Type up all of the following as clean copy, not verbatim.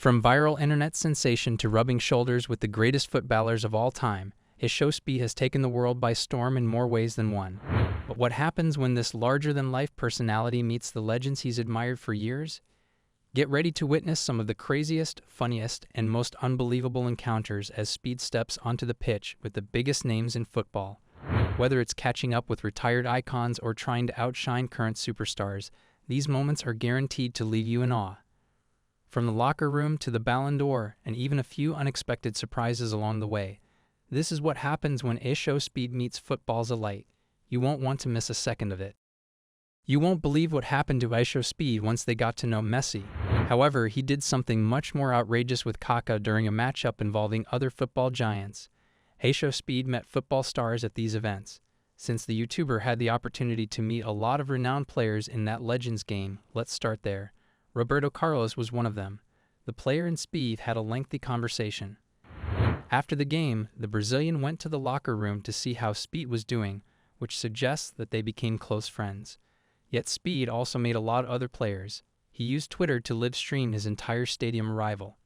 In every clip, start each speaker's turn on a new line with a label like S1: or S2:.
S1: From viral internet sensation to rubbing shoulders with the greatest footballers of all time, IshowSpeed has taken the world by storm in more ways than one. But what happens when this larger-than-life personality meets the legends he's admired for years? Get ready to witness some of the craziest, funniest, and most unbelievable encounters as Speed steps onto the pitch with the biggest names in football. Whether it's catching up with retired icons or trying to outshine current superstars, these moments are guaranteed to leave you in awe. From the locker room to the Ballon d'Or, and even a few unexpected surprises along the way, this is what happens when IshowSpeed meets football's elite. You won't want to miss a second of it. You won't believe what happened to IshowSpeed once they got to know Messi. However, he did something much more outrageous with Kaká during a matchup involving other football giants. IshowSpeed met football stars at these events. Since the YouTuber had the opportunity to meet a lot of renowned players in that Legends game, let's start there. Roberto Carlos was one of them. The player and Speed had a lengthy conversation. After the game, the Brazilian went to the locker room to see how Speed was doing, which suggests that they became close friends. Yet Speed also made a lot of other players. He used Twitter to live stream his entire stadium arrival.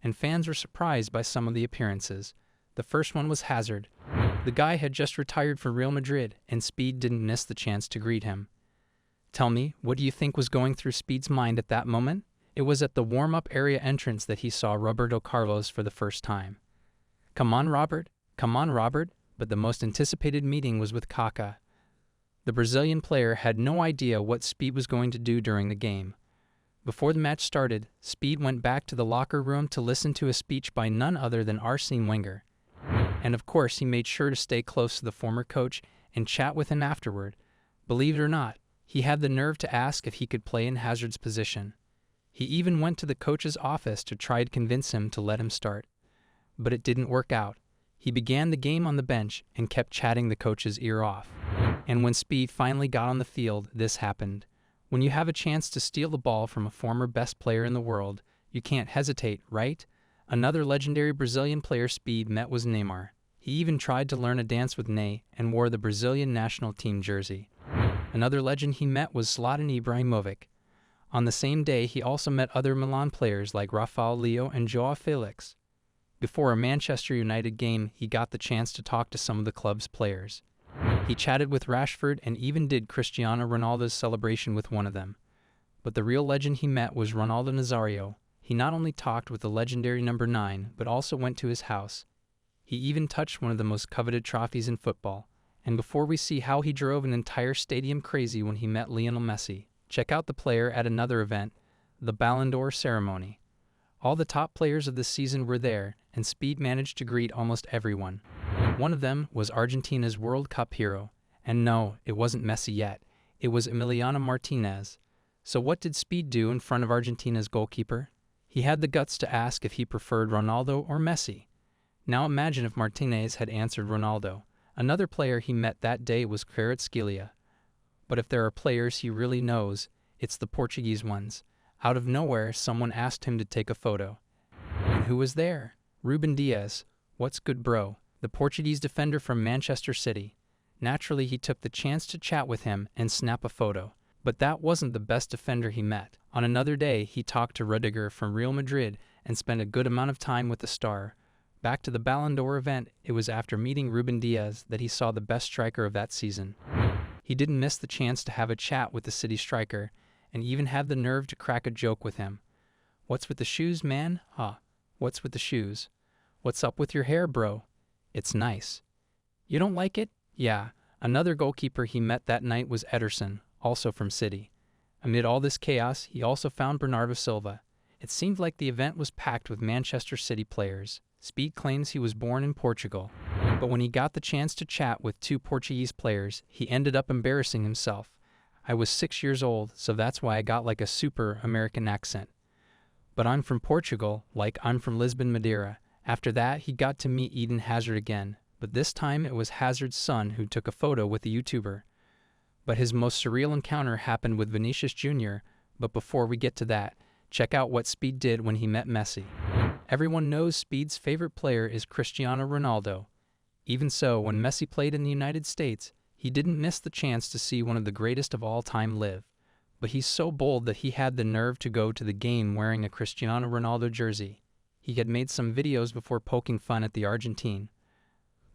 S1: And fans were surprised by some of the appearances. The first one was Hazard. The guy had just retired for Real Madrid, and Speed didn't miss the chance to greet him. Tell me, what do you think was going through Speed's mind at that moment? It was at the warm-up area entrance that he saw Roberto Carlos for the first time. Come on, Robert. Come on, Robert. But the most anticipated meeting was with Kaká. The Brazilian player had no idea what Speed was going to do during the game. Before the match started, Speed went back to the locker room to listen to a speech by none other than Arsene Wenger. And of course, he made sure to stay close to the former coach and chat with him afterward. Believe it or not, he had the nerve to ask if he could play in Hazard's position. He even went to the coach's office to try to convince him to let him start. But it didn't work out. He began the game on the bench and kept chatting the coach's ear off. And when Speed finally got on the field, this happened. When you have a chance to steal the ball from a former best player in the world, you can't hesitate, right? Another legendary Brazilian player Speed met was Neymar. He even tried to learn a dance with Ney and wore the Brazilian national team jersey. Another legend he met was Zlatan Ibrahimovic. On the same day, he also met other Milan players like Rafael Leo and João Felix. Before a Manchester United game, he got the chance to talk to some of the club's players. He chatted with Rashford and even did Cristiano Ronaldo's celebration with one of them. But the real legend he met was Ronaldo Nazario. He not only talked with the legendary number 9, but also went to his house. He even touched one of the most coveted trophies in football. And before we see how he drove an entire stadium crazy when he met Lionel Messi, check out the player at another event, the Ballon d'Or ceremony. All the top players of the season were there, and Speed managed to greet almost everyone. One of them was Argentina's World Cup hero. And no, it wasn't Messi yet. It was Emiliano Martinez. So what did Speed do in front of Argentina's goalkeeper? He had the guts to ask if he preferred Ronaldo or Messi. Now imagine if Martinez had answered Ronaldo. Another player he met that day was Kvaratskhelia. But if there are players he really knows, it's the Portuguese ones. Out of nowhere, someone asked him to take a photo. And who was there? Ruben Dias. What's good, bro? The Portuguese defender from Manchester City. Naturally, he took the chance to chat with him and snap a photo. But that wasn't the best defender he met. On another day, he talked to Rudiger from Real Madrid and spent a good amount of time with the star. Back to the Ballon d'Or event, it was after meeting Ruben Dias that he saw the best striker of that season. He didn't miss the chance to have a chat with the city striker, and even had the nerve to crack a joke with him. What's with the shoes, man? What's with the shoes? What's up with your hair, bro? It's nice. You don't like it? Yeah. Another goalkeeper he met that night was Ederson, also from City. Amid all this chaos, he also found Bernardo Silva. It seemed like the event was packed with Manchester City players. Speed claims he was born in Portugal, but when he got the chance to chat with 2 Portuguese players, he ended up embarrassing himself. I was 6 years old, so that's why I got like a super American accent. But I'm from Portugal, like I'm from Lisbon, Madeira. After that, he got to meet Eden Hazard again, but this time it was Hazard's son who took a photo with the YouTuber. But his most surreal encounter happened with Vinicius Jr., but before we get to that, check out what Speed did when he met Messi. Everyone knows Speed's favorite player is Cristiano Ronaldo. Even so, when Messi played in the United States, he didn't miss the chance to see one of the greatest of all time live. But he's so bold that he had the nerve to go to the game wearing a Cristiano Ronaldo jersey. He had made some videos before poking fun at the Argentine.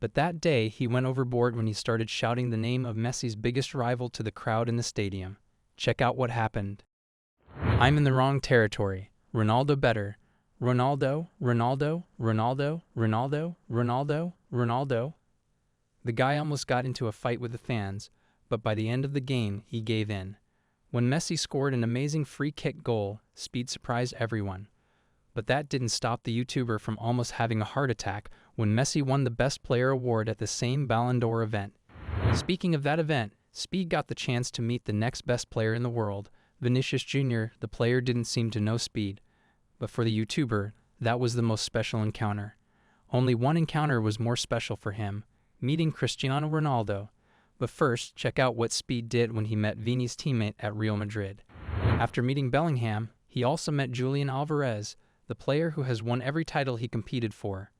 S1: But that day, he went overboard when he started shouting the name of Messi's biggest rival to the crowd in the stadium. Check out what happened. I'm in the wrong territory. Ronaldo better. Ronaldo, Ronaldo, Ronaldo, Ronaldo, Ronaldo, Ronaldo. The guy almost got into a fight with the fans, but by the end of the game, he gave in. When Messi scored an amazing free kick goal, Speed surprised everyone. But that didn't stop the YouTuber from almost having a heart attack when Messi won the Best Player award at the same Ballon d'Or event. Speaking of that event, Speed got the chance to meet the next best player in the world, Vinicius Jr. The player didn't seem to know Speed, but for the YouTuber, that was the most special encounter. Only one encounter was more special for him, meeting Cristiano Ronaldo. But first, check out what Speed did when he met Vini's teammate at Real Madrid. After meeting Bellingham, he also met Julian Alvarez, the player who has won every title he competed for.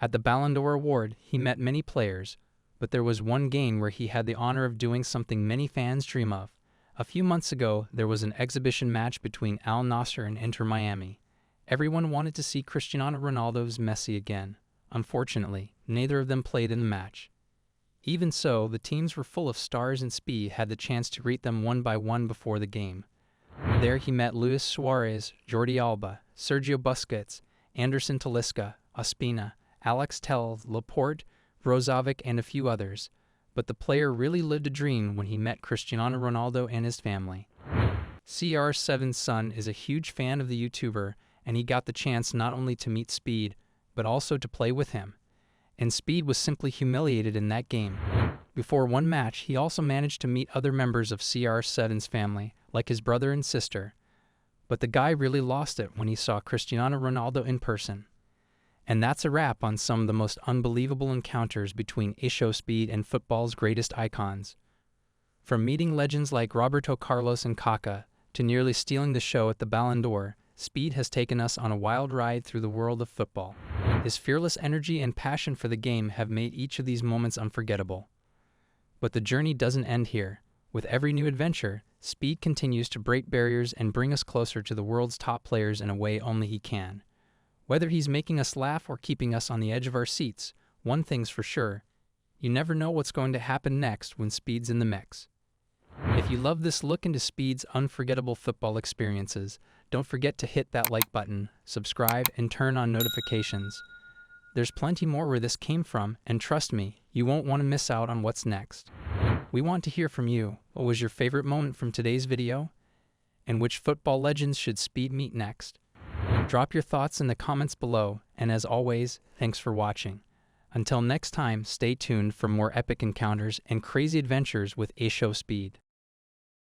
S1: At the Ballon d'Or award, he met many players, but there was one game where he had the honor of doing something many fans dream of. A few months ago, there was an exhibition match between Al Nassr and Inter Miami. Everyone wanted to see Cristiano Ronaldo's Messi again. Unfortunately, neither of them played in the match. Even so, the teams were full of stars and Speed had the chance to greet them one by one before the game. There he met Luis Suarez, Jordi Alba, Sergio Busquets, Anderson Talisca, Ospina, Alex Telles, Laporte, Brozovic, and a few others. But the player really lived a dream when he met Cristiano Ronaldo and his family. CR7's son is a huge fan of the YouTuber, and he got the chance not only to meet Speed, but also to play with him. And Speed was simply humiliated in that game. Before one match, he also managed to meet other members of CR7's family, like his brother and sister. But the guy really lost it when he saw Cristiano Ronaldo in person. And that's a wrap on some of the most unbelievable encounters between IshowSpeed and football's greatest icons. From meeting legends like Roberto Carlos and Kaká, to nearly stealing the show at the Ballon d'Or, Speed has taken us on a wild ride through the world of football. His fearless energy and passion for the game have made each of these moments unforgettable. But the journey doesn't end here. With every new adventure, Speed continues to break barriers and bring us closer to the world's top players in a way only he can. Whether he's making us laugh or keeping us on the edge of our seats, one thing's for sure, you never know what's going to happen next when Speed's in the mix. If you love this look into Speed's unforgettable football experiences, don't forget to hit that like button, subscribe, and turn on notifications. There's plenty more where this came from, and trust me, you won't want to miss out on what's next. We want to hear from you. What was your favorite moment from today's video? And which football legends should Speed meet next? Drop your thoughts in the comments below, and as always, thanks for watching. Until next time, stay tuned for more epic encounters and crazy adventures with IshowSpeed.